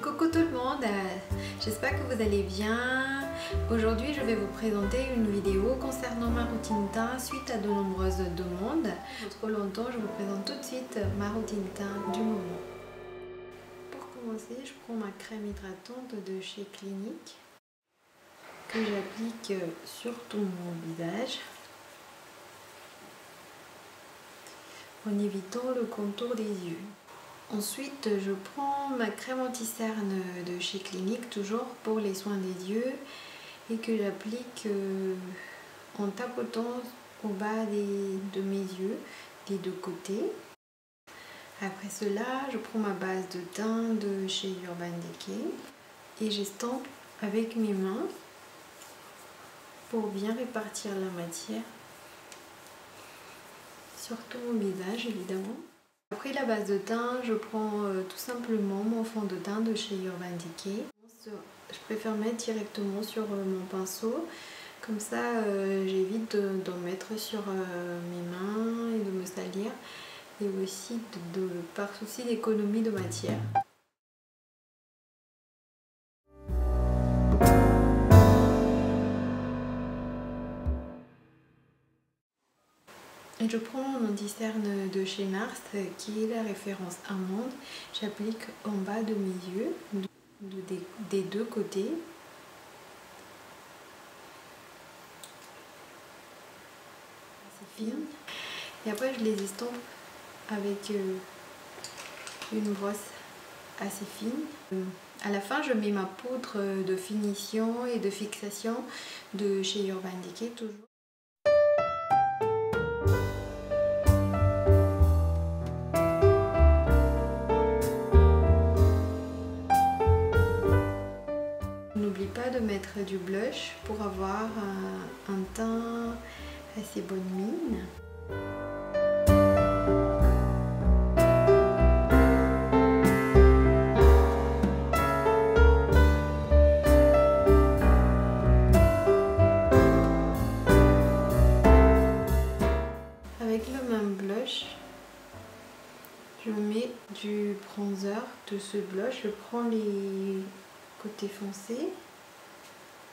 Coucou tout le monde, j'espère que vous allez bien. Aujourd'hui je vais vous présenter une vidéo concernant ma routine teint suite à de nombreuses demandes. Trop longtemps, je vous présente tout de suite ma routine teint du moment. Pour commencer, je prends ma crème hydratante de chez Clinique que j'applique sur tout mon visage en évitant le contour des yeux. Ensuite, je prends ma crème anti-cerne de chez Clinique, toujours pour les soins des yeux, et que j'applique en tapotant au bas de mes yeux, des deux côtés. Après cela, je prends ma base de teint de chez Urban Decay et j'estompe avec mes mains pour bien répartir la matière sur tout mon visage, évidemment. Après la base de teint, je prends tout simplement mon fond de teint de chez Urban Decay. Je préfère mettre directement sur mon pinceau, comme ça j'évite d'en mettre sur mes mains et de me salir, et aussi par souci d'économie de matière. Et je prends mon anti-cerne de chez Nars, qui est la référence amande. J'applique en bas de mes yeux, des deux côtés. C'est fine. Et après je les estompe avec une brosse assez fine. À la fin, je mets ma poudre de finition et de fixation de chez Urban Decay, toujours. N'oublie pas de mettre du blush pour avoir un teint assez bonne mine. Avec le même blush, je mets du bronzer de ce blush. Je prends les côtés foncés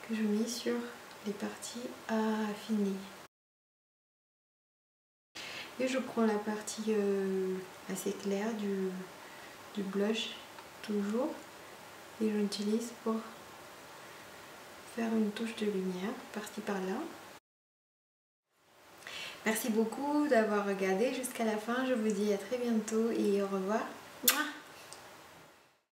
que je mets sur les parties à affiner. Et je prends la partie assez claire du blush toujours, et je l'utilise pour faire une touche de lumière par-ci par-là. Merci beaucoup d'avoir regardé jusqu'à la fin. Je vous dis à très bientôt et au revoir.